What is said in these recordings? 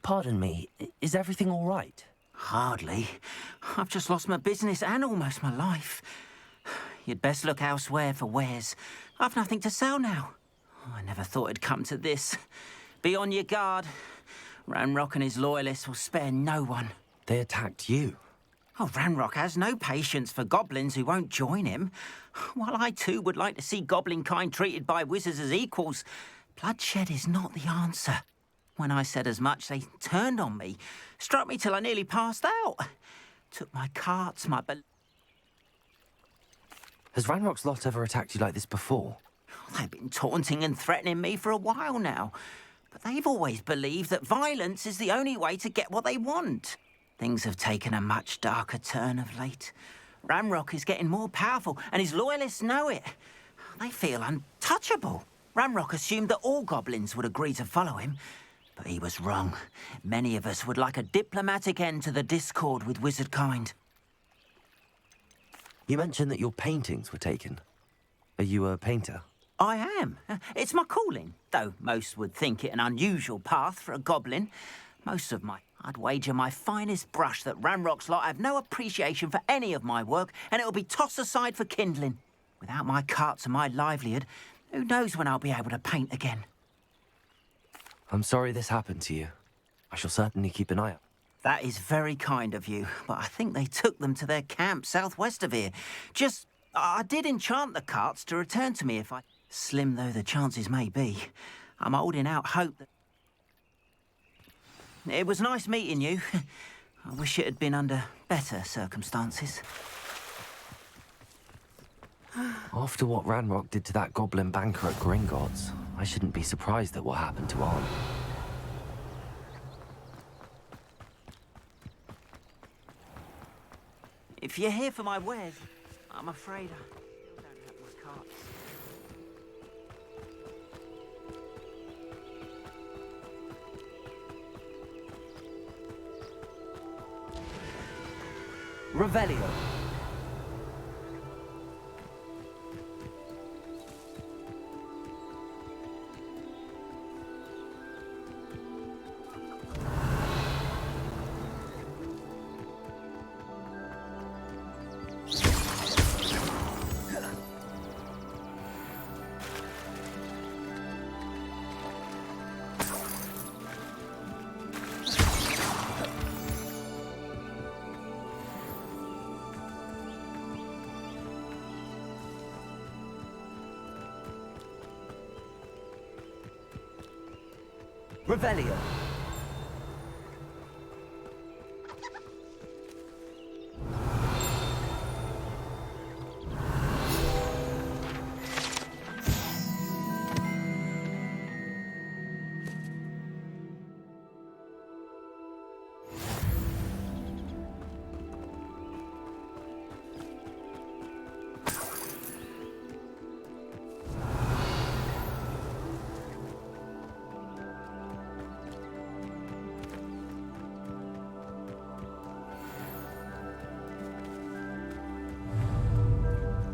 Pardon me, is everything all right? Hardly. I've just lost my business and almost my life. You'd best look elsewhere for wares. I've nothing to sell now. Oh, I never thought it'd come to this. Be on your guard. Ranrock and his loyalists will spare no one. They attacked you. Oh, Ranrock has no patience for goblins who won't join him. While I too would like to see goblin kind treated by wizards as equals, bloodshed is not the answer. When I said as much, they turned on me, struck me till I nearly passed out. Took my carts, my Has Ranrock's lot ever attacked you like this before? They've been taunting and threatening me for a while now. But they've always believed that violence is the only way to get what they want. Things have taken a much darker turn of late. Ranrock is getting more powerful, and his loyalists know it. They feel untouchable. Ranrock assumed that all goblins would agree to follow him, but he was wrong. Many of us would like a diplomatic end to the discord with wizard kind. You mentioned that your paintings were taken. Are you a painter? I am. It's my calling, though most would think it an unusual path for a goblin. I'd wager my finest brush that Ranrock's lot have no appreciation for any of my work, and it'll be tossed aside for kindling. Without my carts and my livelihood, who knows when I'll be able to paint again? I'm sorry this happened to you. I shall certainly keep an eye out. That is very kind of you, but I think they took them to their camp southwest of here. I did enchant the carts to return to me if I... Slim though the chances may be, I'm holding out hope that... It was nice meeting you. I wish it had been under better circumstances. After what Ranrock did to that goblin banker at Gringotts, I shouldn't be surprised at what happened to Arn. If you're here for my wares, I'm afraid I don't have my carts. Revelio. Revelio.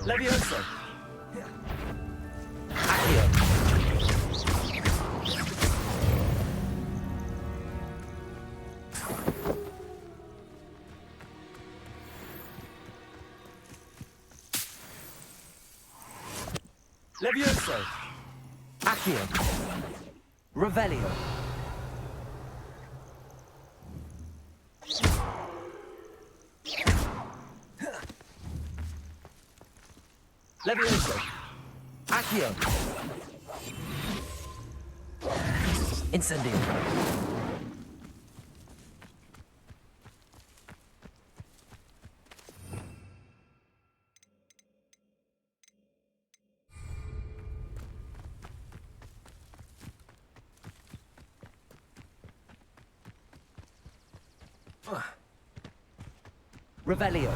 Levioso. Accio. Levioso. Accio. Revelio. Levioso. Accio. Incendio. Revelio.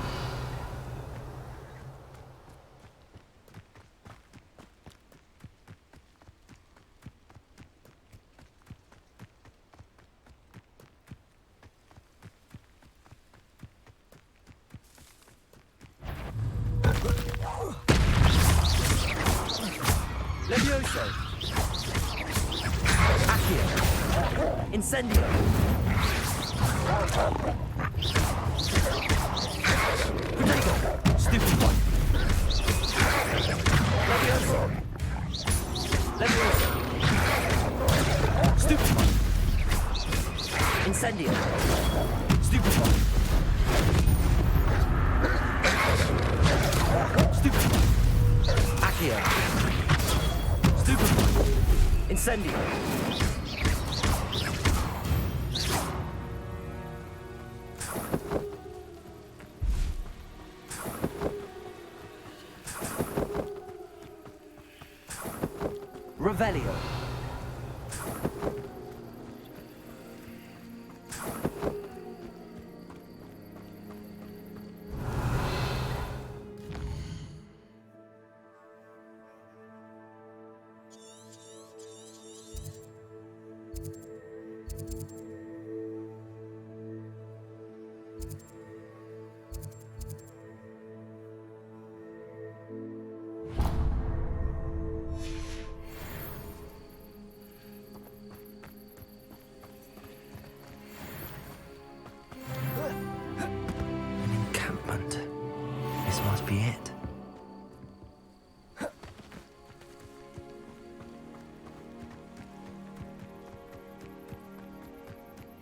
Levioso. Accio. Incendio! Protego! Stupid one! Levioso! Levioso! Stupid one! Incendio! Stupid one! Stupid one! Accio! Stupid one! Incendio! Revelio. This must be it.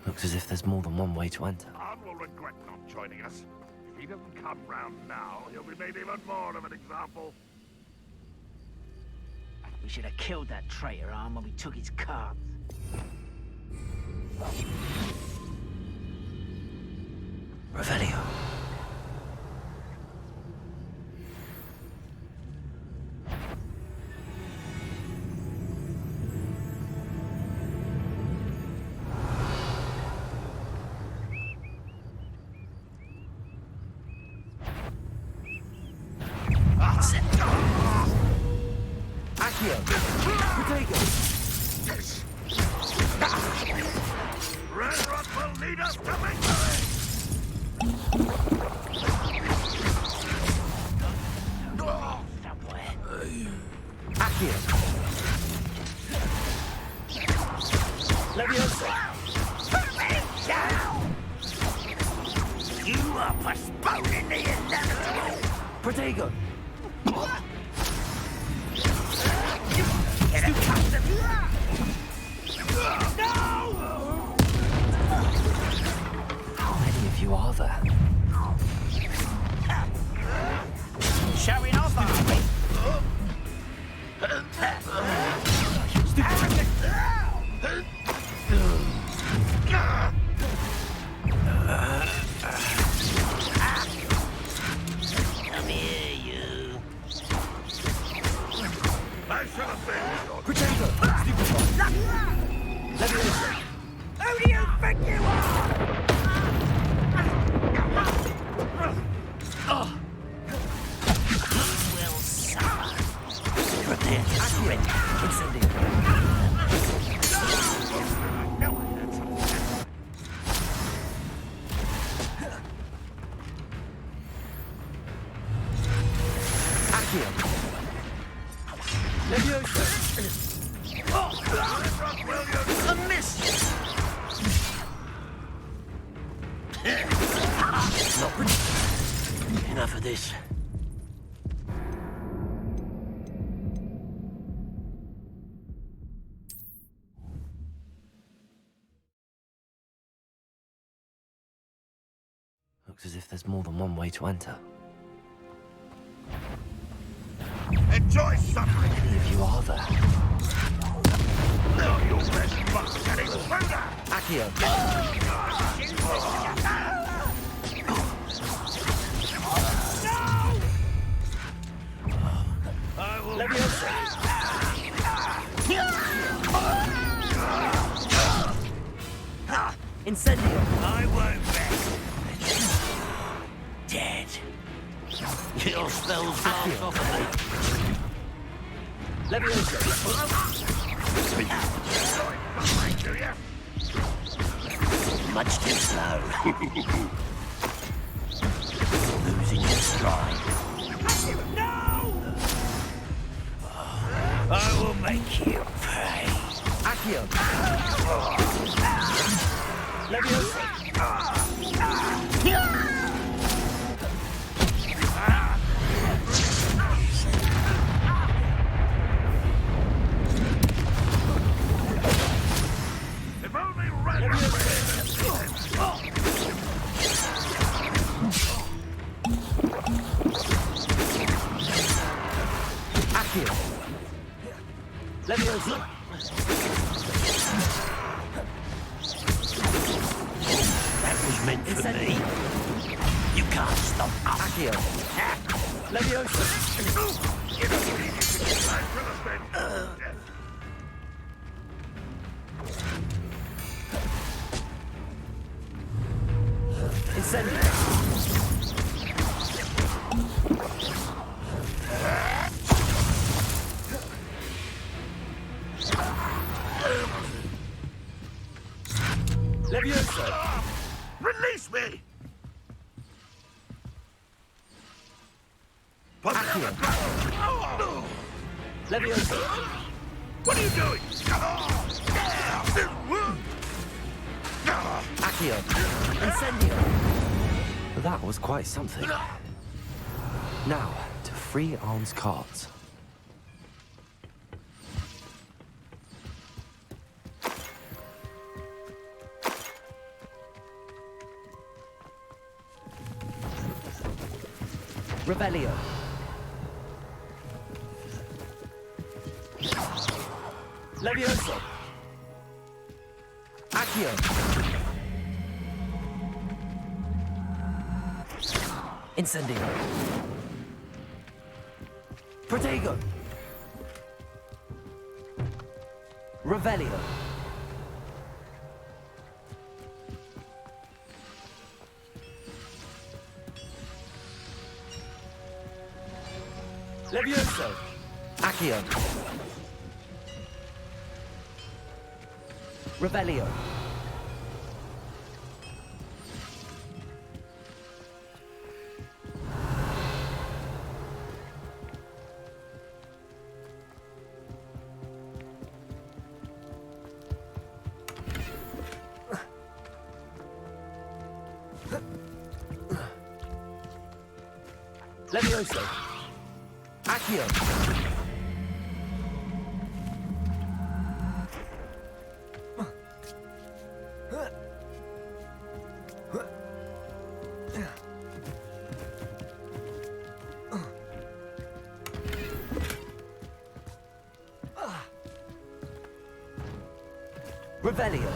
Looks as if there's more than one way to enter. Anne will regret not joining us. If he doesn't come round now, he'll be made even more of an example. We should have killed that traitor, Arm, when we took his cards. Revelio. Red Rock will lead us to victory! Somewhere. Accio. Leviosa. You are postponing the inevitable. Protego. Get accustomed. No! How many of you are there? Showing off, are we? Arrogant! Come here, you. I should have been shot. Protego. Stupid one. Leviosa. Who do you think you are? Will suffer. Prepare to surrender. Incendio. No, that's Accio. Leviosa. A miss! Enough of this. Looks as if there's more than one way to enter. Enjoy suffering! How many of you are there? Now your best luck getting further! Accio. I will Leviosa. Incendio. I won't rest. Dead. Your spells blast off of me. Leviosa. do you? Much too slow. Losing your stride. No! I will make you pay. Accio. Accio. Leviosa. If only Red Accio. Leviosa. That was meant for me. You can't stop us. Accio. Leviosa. Incendio. Leviosa. Release me! Accio. Leviosa. What are you doing? Accio. Incendio. That was quite something. Now, to free Arm's cards. Revelio. Levioso. Accio. Incendio. Protego. Revelio. Levioso. Accio. Revelio. Levioso. Accio. Revelio.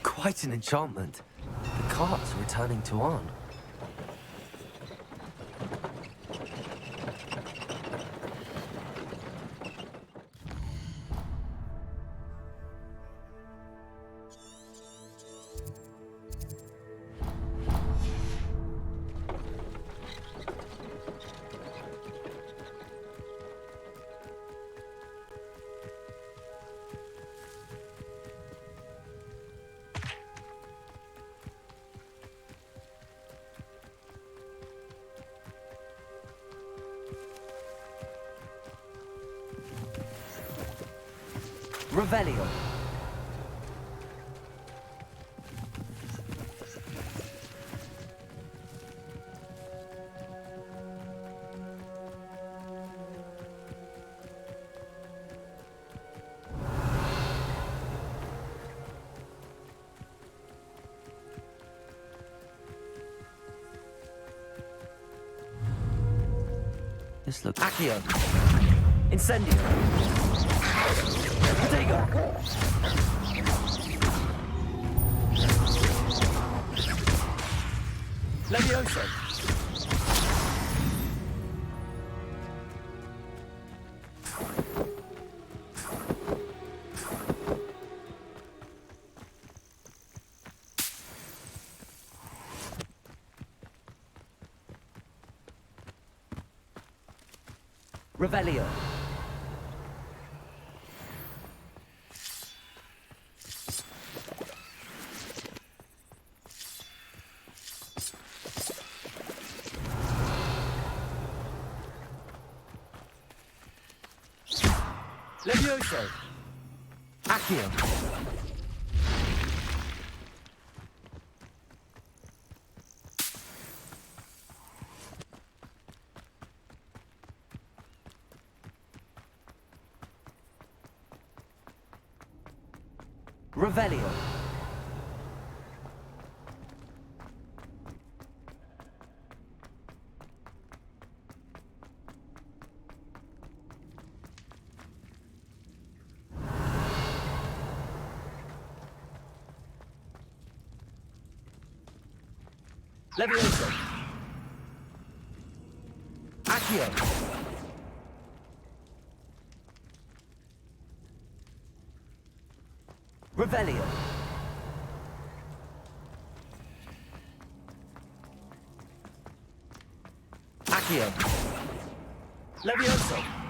Quite an enchantment. The cards are returning to on. Revelio. This looks... Accio. Incendio. Protego. Levioso. Revelio. Levioso! Accio! Revelio! Levioso! Accio! Revelio! Accio! Levioso!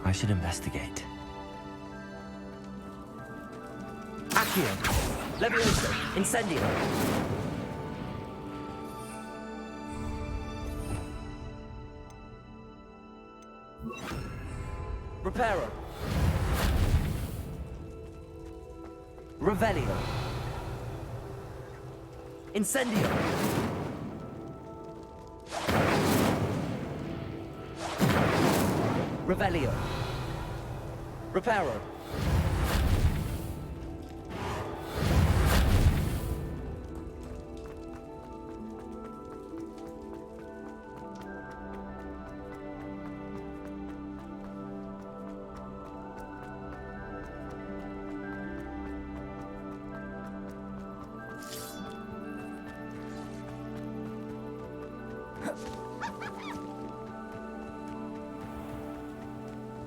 I should investigate. Accio! Levioso! Incendio! Reparo! Revelio! Incendio! Revelio! Reparo!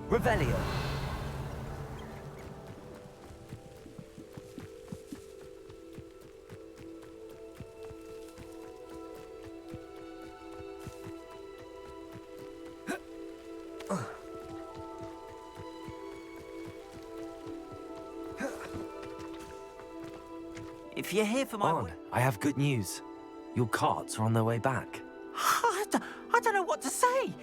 Revelio! If you're here for my... On, I have good news. Your carts are on their way back. I don't know what to say.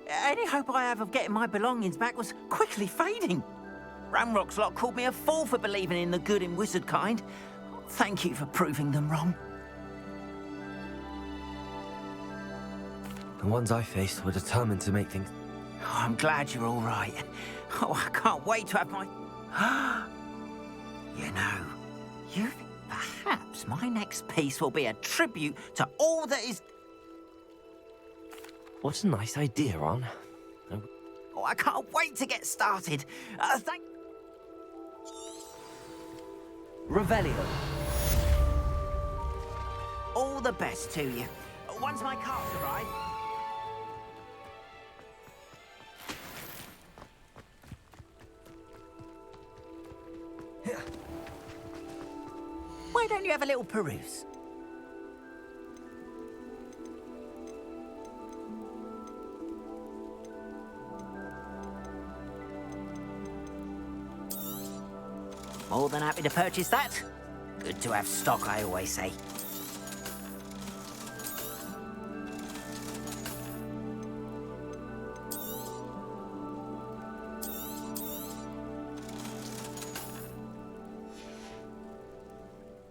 Any hope I have of getting my belongings back was quickly fading. Ramrock's lot called me a fool for believing in the good in wizard kind. Thank you for proving them wrong. The ones I faced were determined to make things... Oh, I'm glad you're all right. Oh, I can't wait to have my... You know, you think perhaps my next piece will be a tribute to all that is... What a nice idea, Ron. Oh, I can't wait to get started. Thank... Revelio. All the best to you. Once my carts arrive... Why don't you have a little peruse? More than happy to purchase that. Good to have stock, I always say.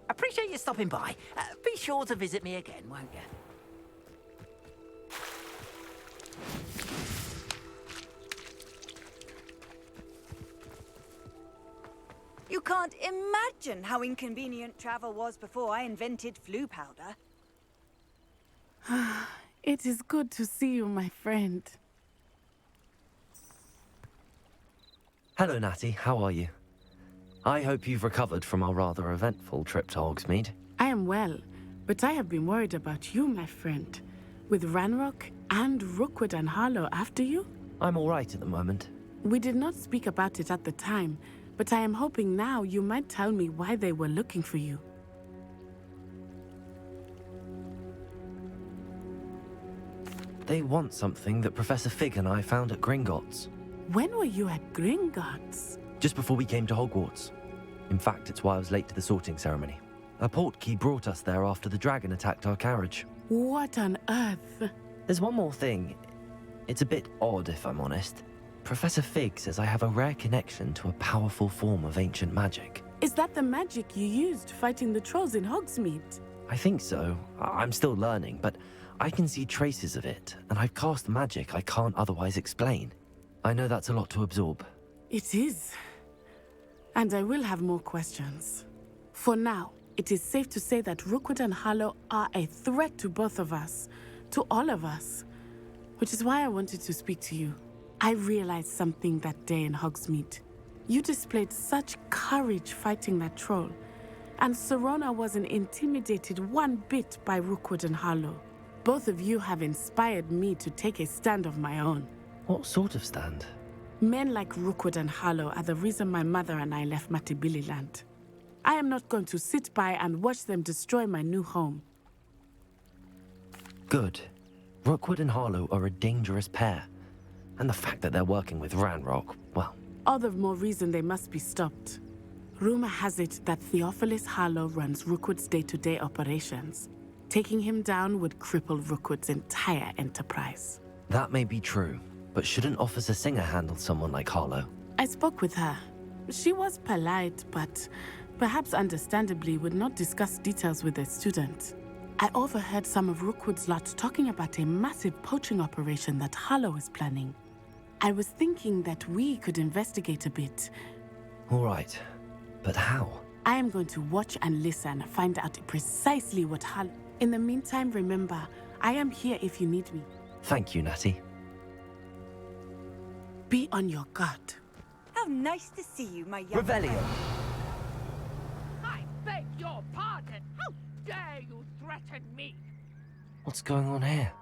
Appreciate you stopping by. Be sure to visit me again, won't you? You You can't imagine how inconvenient travel was before I invented flu powder. It is good to see you, my friend. Hello, Natty. How are you? I hope you've recovered from our rather eventful trip to Hogsmeade. I am well, but I have been worried about you, my friend. With Ranrock and Rookwood and Harlow after you? I'm all right at the moment. We did not speak about it at the time, but I am hoping now you might tell me why they were looking for you. They want something that Professor Fig and I found at Gringotts. When were you at Gringotts? Just before we came to Hogwarts. In fact, it's why I was late to the sorting ceremony. A portkey brought us there after the dragon attacked our carriage. What on earth? There's one more thing. It's a bit odd, if I'm honest. Professor Fig says I have a rare connection to a powerful form of ancient magic. Is that the magic you used fighting the trolls in Hogsmeade? I think so. I'm still learning, but I can see traces of it, and I've cast magic I can't otherwise explain. I know that's a lot to absorb. It is. And I will have more questions. For now, it is safe to say that Rookwood and Harlow are a threat to both of us, to all of us, which is why I wanted to speak to you. I realized something that day in Hogsmeade. You displayed such courage fighting that troll, and Serona wasn't intimidated one bit by Rookwood and Harlow. Both of you have inspired me to take a stand of my own. What sort of stand? Men like Rookwood and Harlow are the reason my mother and I left Matabeleland. I am not going to sit by and watch them destroy my new home. Good. Rookwood and Harlow are a dangerous pair. And the fact that they're working with Ranrock, well... All the more reason they must be stopped. Rumor has it that Theophilus Harlow runs Rookwood's day-to-day operations. Taking him down would cripple Rookwood's entire enterprise. That may be true, but shouldn't Officer Singer handle someone like Harlow? I spoke with her. She was polite, but perhaps understandably would not discuss details with a student. I overheard some of Rookwood's lot talking about a massive poaching operation that Harlow is planning. I was thinking that we could investigate a bit. All right, but how? I am going to watch and listen, find out precisely what Harlow... In the meantime, remember, I am here if you need me. Thank you, Natty. Be on your guard. How nice to see you, my young... Revelio! I beg your pardon. How dare you threaten me? What's going on here?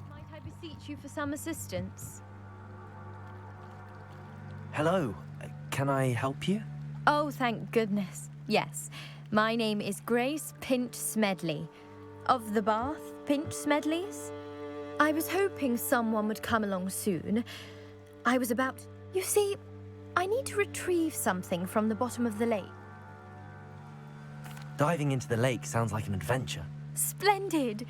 Might I beseech you for some assistance? Hello, can I help you? Oh, thank goodness. Yes. My name is Grace Pinch Smedley. Of the Bath Pinch Smedleys? I was hoping someone would come along soon. I was about... You see, I need to retrieve something from the bottom of the lake. Diving into the lake sounds like an adventure. Splendid!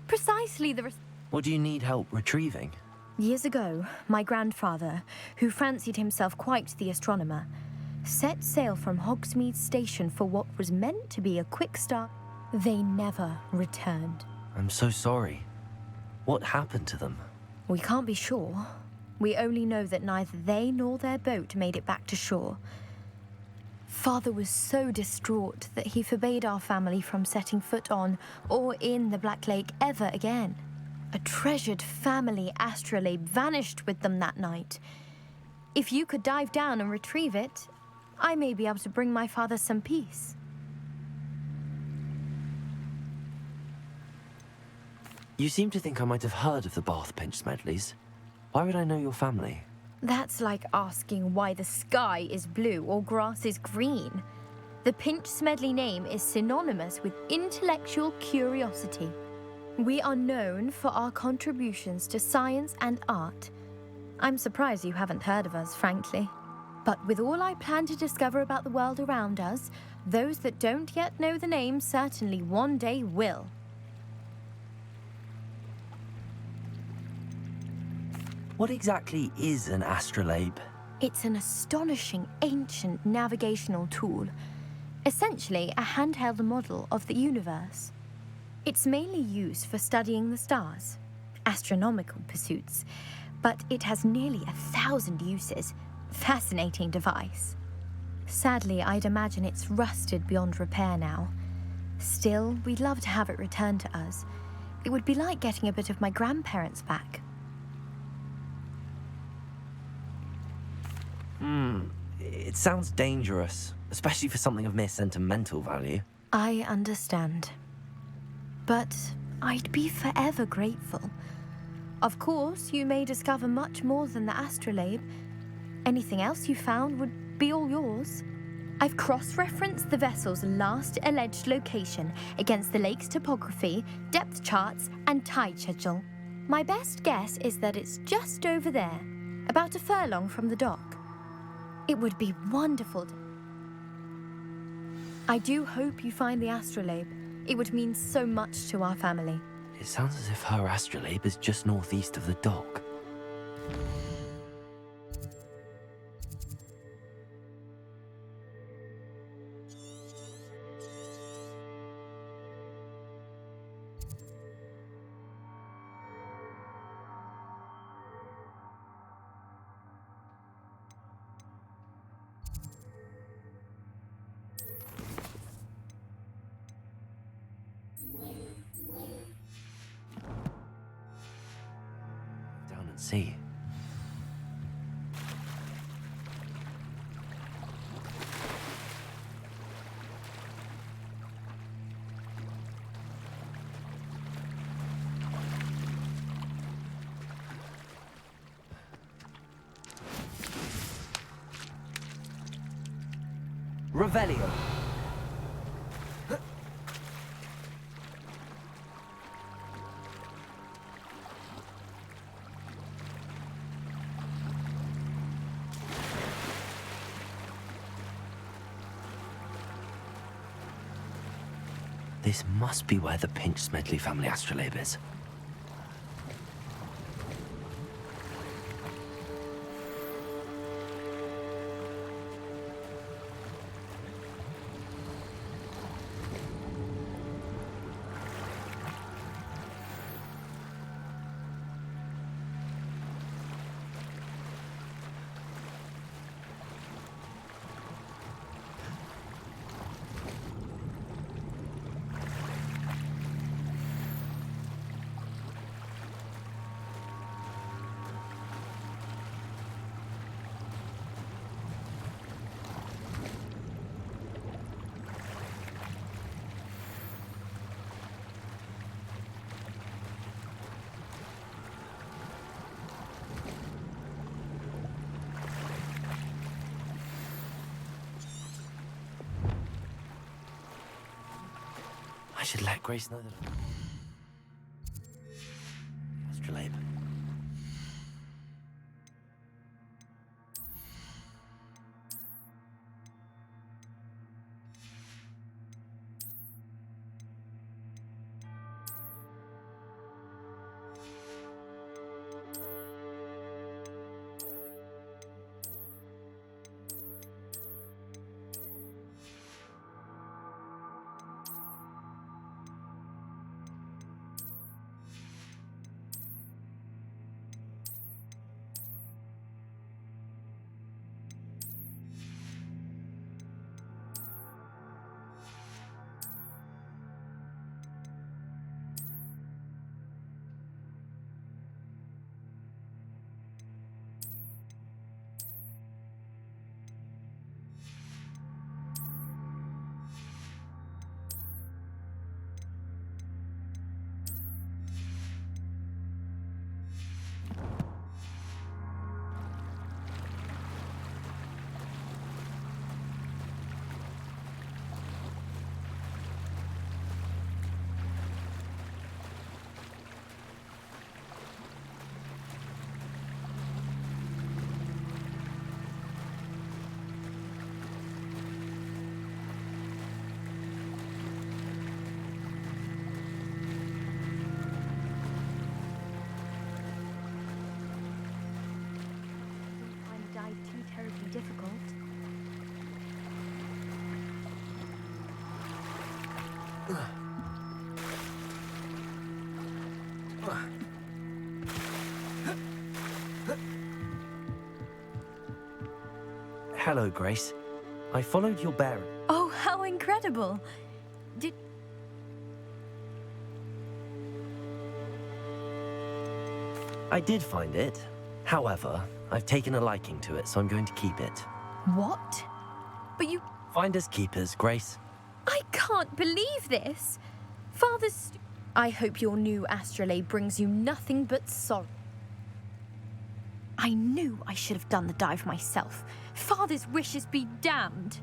Precisely the... What do you need help retrieving? Years ago, my grandfather, who fancied himself quite the astronomer, set sail from Hogsmeade Station for what was meant to be a quick start. They never returned. I'm so sorry. What happened to them? We can't be sure. We only know that neither they nor their boat made it back to shore. Father was so distraught that he forbade our family from setting foot on or in the Black Lake ever again. A treasured family astrolabe vanished with them that night. If you could dive down and retrieve it, I may be able to bring my father some peace. You seem to think I might have heard of the Bath Pinch Smedleys. Why would I know your family? That's like asking why the sky is blue or grass is green. The Pinch Smedley name is synonymous with intellectual curiosity. We are known for our contributions to science and art. I'm surprised you haven't heard of us, frankly. But with all I plan to discover about the world around us, those that don't yet know the name certainly one day will. What exactly is an astrolabe? It's an astonishing ancient navigational tool, essentially a handheld model of the universe. It's mainly used for studying the stars, astronomical pursuits, but it has nearly 1,000 uses. Fascinating device. Sadly, I'd imagine it's rusted beyond repair now. Still, we'd love to have it returned to us. It would be like getting a bit of my grandparents back. It sounds dangerous, especially for something of mere sentimental value. I understand. But I'd be forever grateful. Of course, you may discover much more than the astrolabe. Anything else you found would be all yours. I've cross-referenced the vessel's last alleged location against the lake's topography, depth charts, and tide schedule. My best guess is that it's just over there, about a furlong from the dock. It would be wonderful. I do hope you find the astrolabe. It would mean so much to our family. It sounds as if her astrolabe is just northeast of the dock. Down and see. Revelio. This must be where the Pinch-Smedley family astrolabe is. I should let Grace know that the astrolabe. Hello, Grace. I followed your bearer. Oh, how incredible! Did... I did find it. However, I've taken a liking to it, so I'm going to keep it. What? But you... Finders keepers, Grace. I can't believe this! Father's... I hope your new astrolabe brings you nothing but sorrow. I knew I should have done the dive myself. Father's wishes be damned.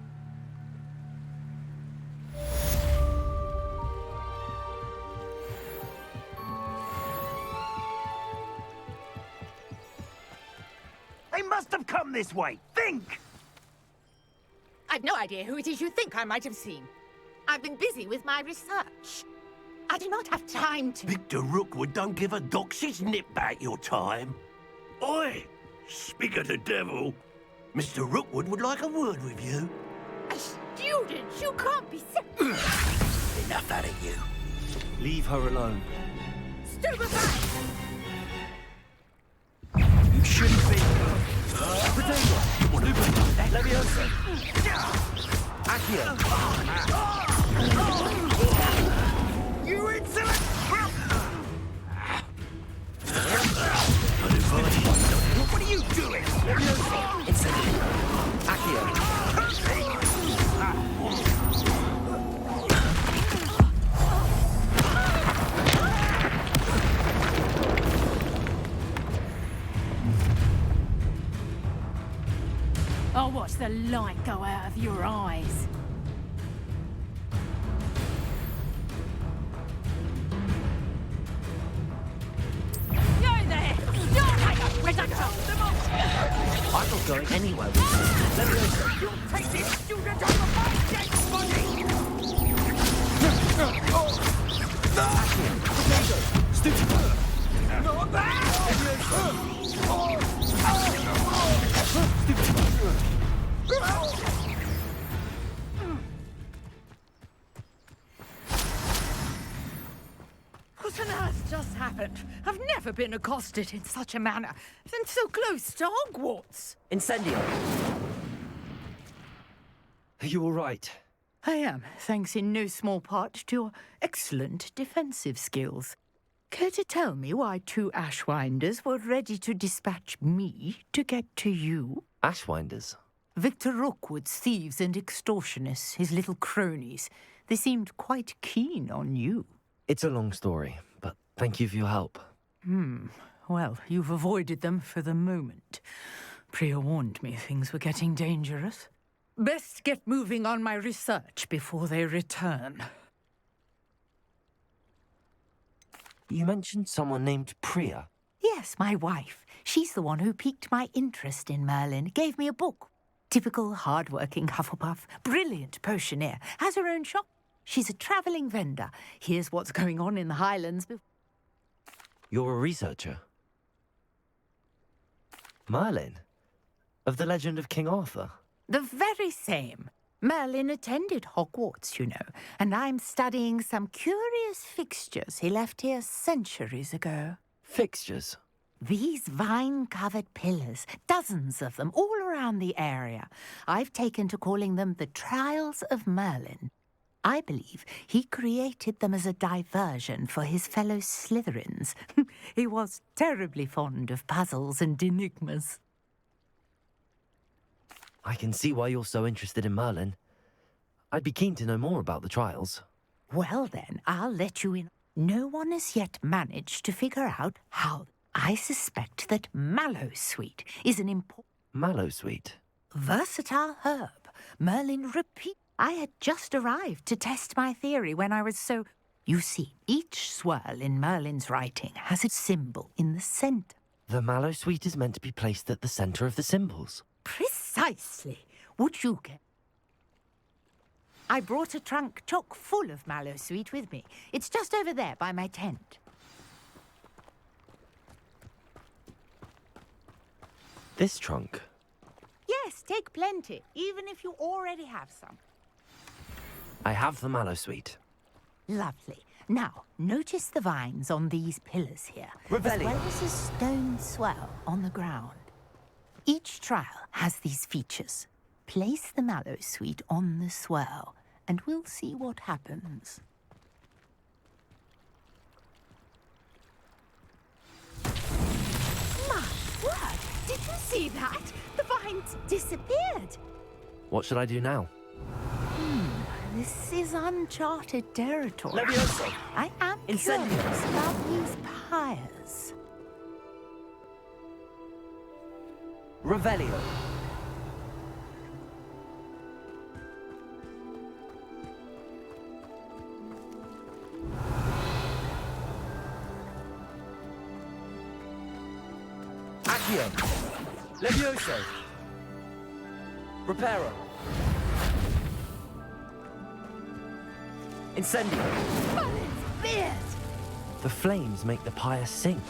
They must have come this way. Think! I've no idea who it is you think I might have seen. I've been busy with my research. I do not have time to... Victor Rookwood don't give a doxy's nip back your time. Oi! Speak of the devil. Mr. Rookwood would like a word with you. A student? You can't be... Enough out of you. Leave her alone. Stupefy! You shouldn't be... Leviosa! Accio! You insolent... What are you doing? Incendio! Accio! I'll watch the light go out of your eyes. Go there! Don't make a predator! I'm not going anywhere with you. Leviosa! You'll take this student off of my dead body! Accio! Stupid! Not that! What on earth just happened? I've never been accosted in such a manner, and so close to Hogwarts. Incendio! Are you all right? I am, thanks in no small part to your excellent defensive skills. Care to tell me why two Ashwinders were ready to dispatch me to get to you? Ashwinders? Victor Rookwood's thieves and extortionists, his little cronies. They seemed quite keen on you. It's a long story, but thank you for your help. Well, you've avoided them for the moment. Priya warned me things were getting dangerous. Best get moving on my research before they return. You mentioned someone named Priya. Yes, my wife. She's the one who piqued my interest in Merlin. Gave me a book. Typical hard-working Hufflepuff. Brilliant potioneer. Has her own shop. She's a travelling vendor. Here's what's going on in the Highlands. You're a researcher. Merlin? Of the legend of King Arthur? The very same. Merlin attended Hogwarts, you know, and I'm studying some curious fixtures he left here centuries ago. Fixtures? These vine-covered pillars, dozens of them, all around the area. I've taken to calling them the Trials of Merlin. I believe he created them as a diversion for his fellow Slytherins. He was terribly fond of puzzles and enigmas. I can see why you're so interested in Merlin. I'd be keen to know more about the trials. Well then, I'll let you in. No one has yet managed to figure out how. I suspect that mallowsweet is an important... Mallowsweet? Versatile herb. Merlin repeat. I had just arrived to test my theory when I was so... You see, each swirl in Merlin's writing has a symbol in the centre. The mallowsweet is meant to be placed at the centre of the symbols. Precisely. Would you get... I brought a trunk chock full of mallowsweet with me. It's just over there by my tent. This trunk? Yes, take plenty, even if you already have some. I have the mallowsweet. Lovely. Now, notice the vines on these pillars here, Revelio. as well as a stone swell on the ground. Each trial has these features. Place the mallow sweet on the swell, and we'll see what happens. My word! Did you see that? The vines disappeared. What should I do now? This is uncharted territory. Levioso. I am Incendio. curious about these pyres. Revelio. Accio. Levioso. Reparo. Incendio. The flames make the pyre sink.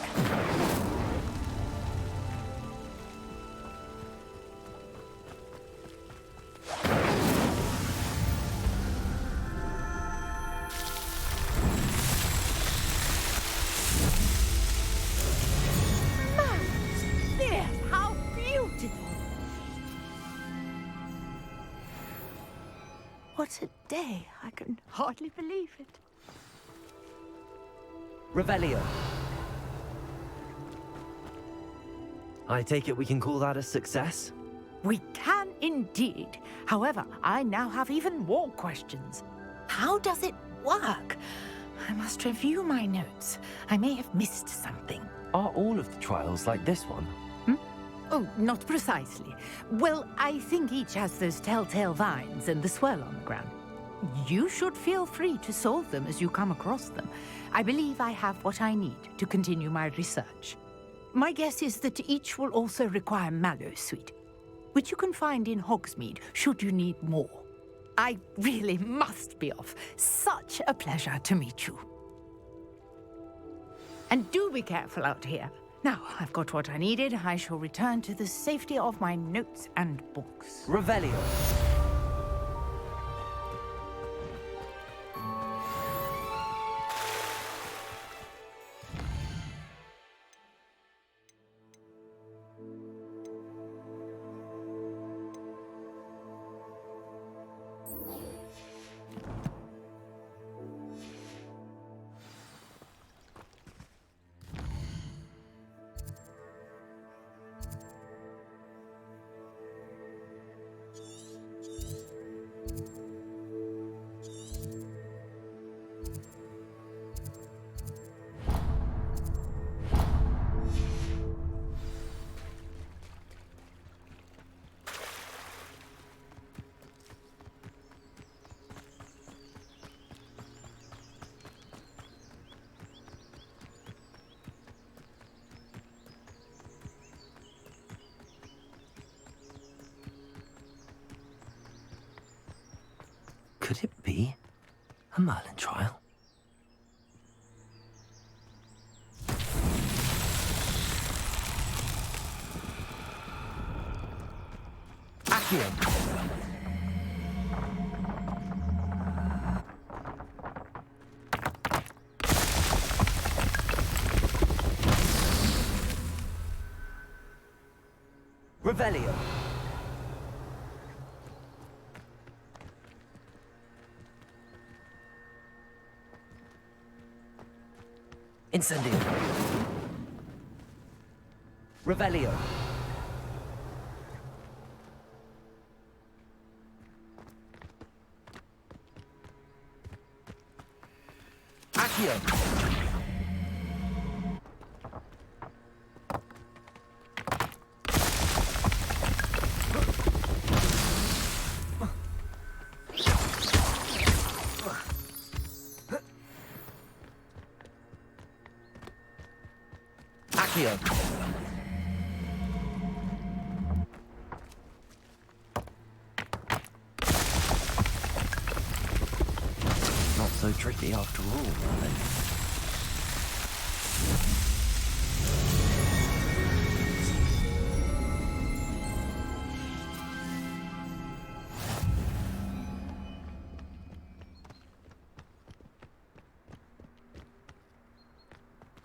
How beautiful! What a day. I can hardly believe it. Revelio. I take it we can call that a success? We can indeed. However, I now have even more questions. How does it work? I must review my notes. I may have missed something. Are all of the trials like this one? Oh, not precisely. Well, I think each has those telltale vines and the swirl on the ground. You should feel free to solve them as you come across them. I believe I have what I need to continue my research. My guess is that each will also require mallow sweet, which you can find in Hogsmeade should you need more. I really must be off. Such a pleasure to meet you. And do be careful out here. Now, I've got what I needed. I shall return to the safety of my notes and books. Revelio. Could it be a Merlin trial? Accio. Revelio. Incendio. Revelio. Accio. Accio. Not so tricky after all, Merlin.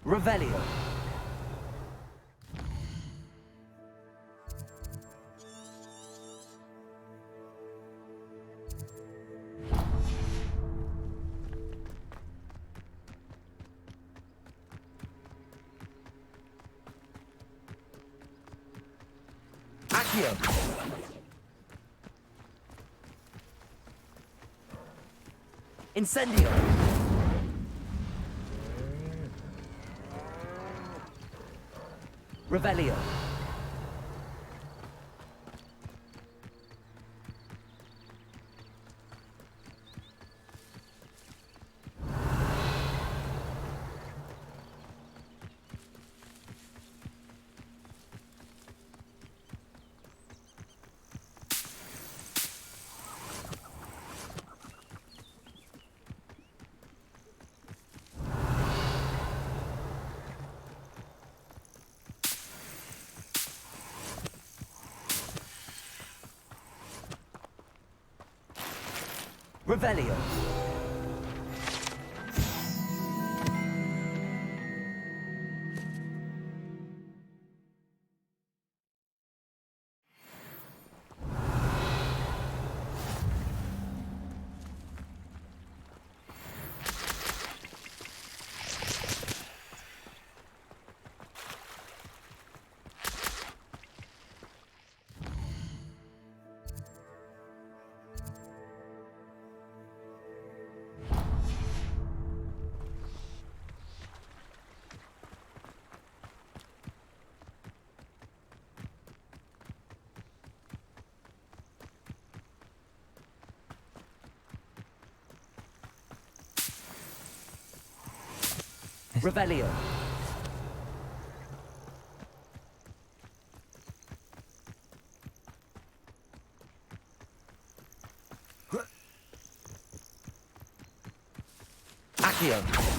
Revelio. Accio. Incendio. Revelio. Revelio. Revelio. Accio.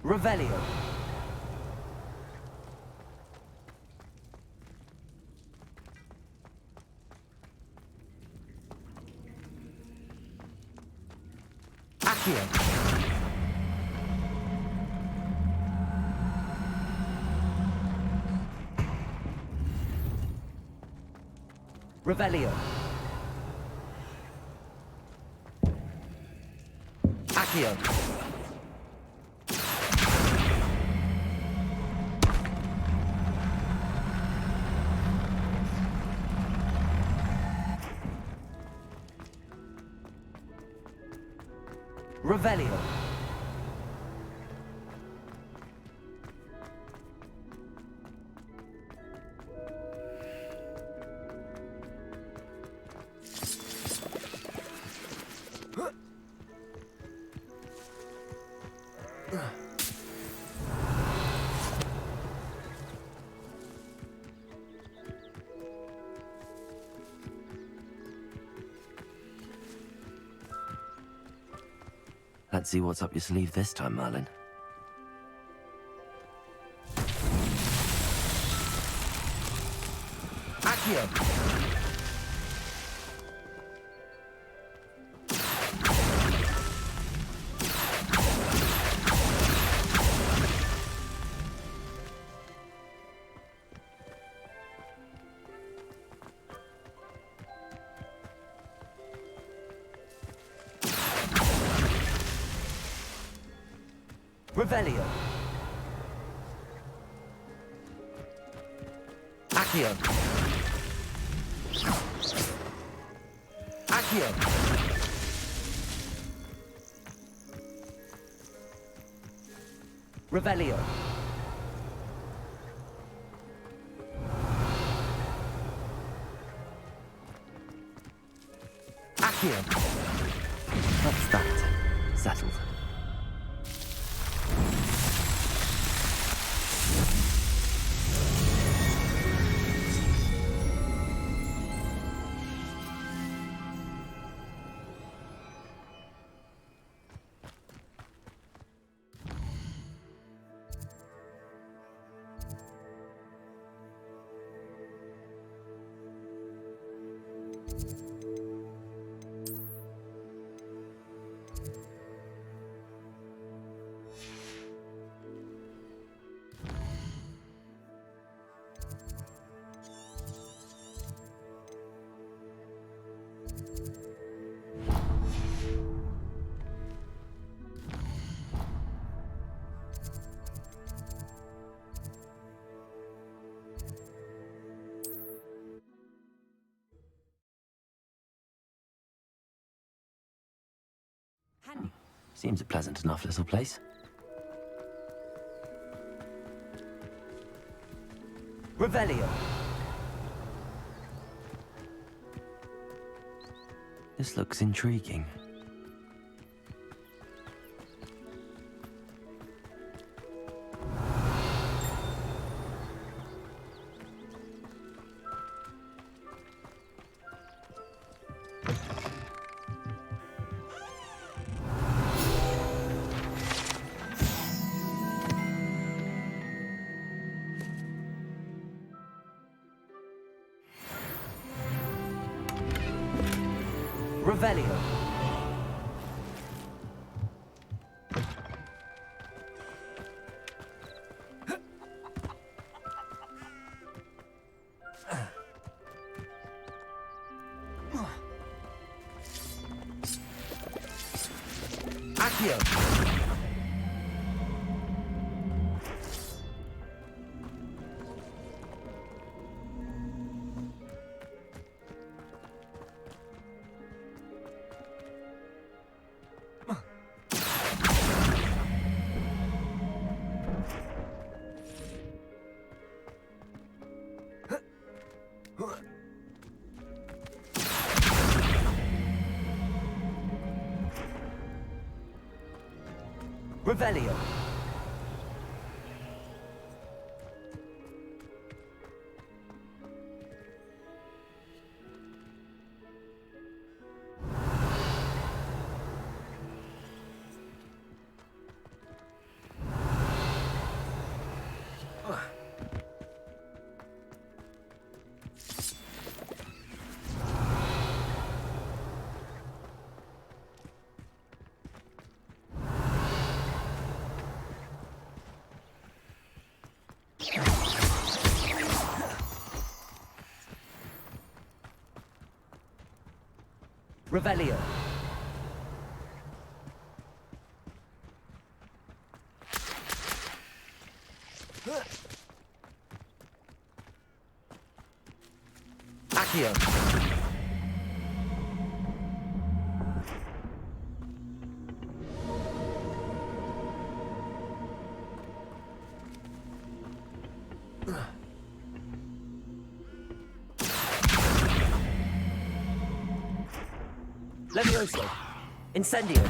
Revelio. Accio. Revelio. Accio. Revelio. Let's see what's up your sleeve this time, Merlin. Accio. Revelio. Accio. Accio. Revelio. Accio. That's that. Settled. Seems a pleasant enough little place. Revelio. This looks intriguing. Revelio. Accio. Revelio. Revelio. Accio. Levioso. Incendio.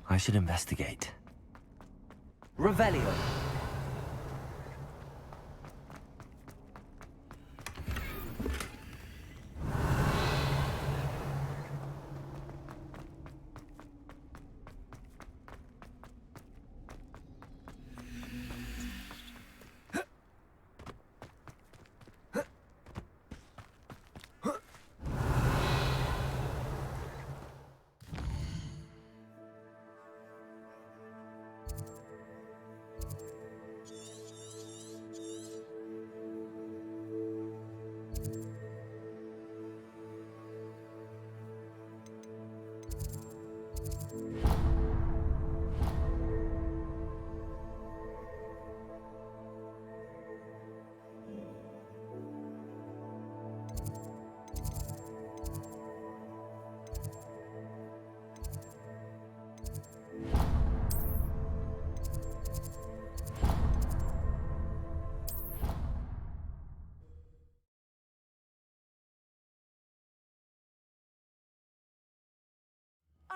I should investigate. Revelio.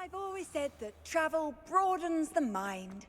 I've always said that travel broadens the mind.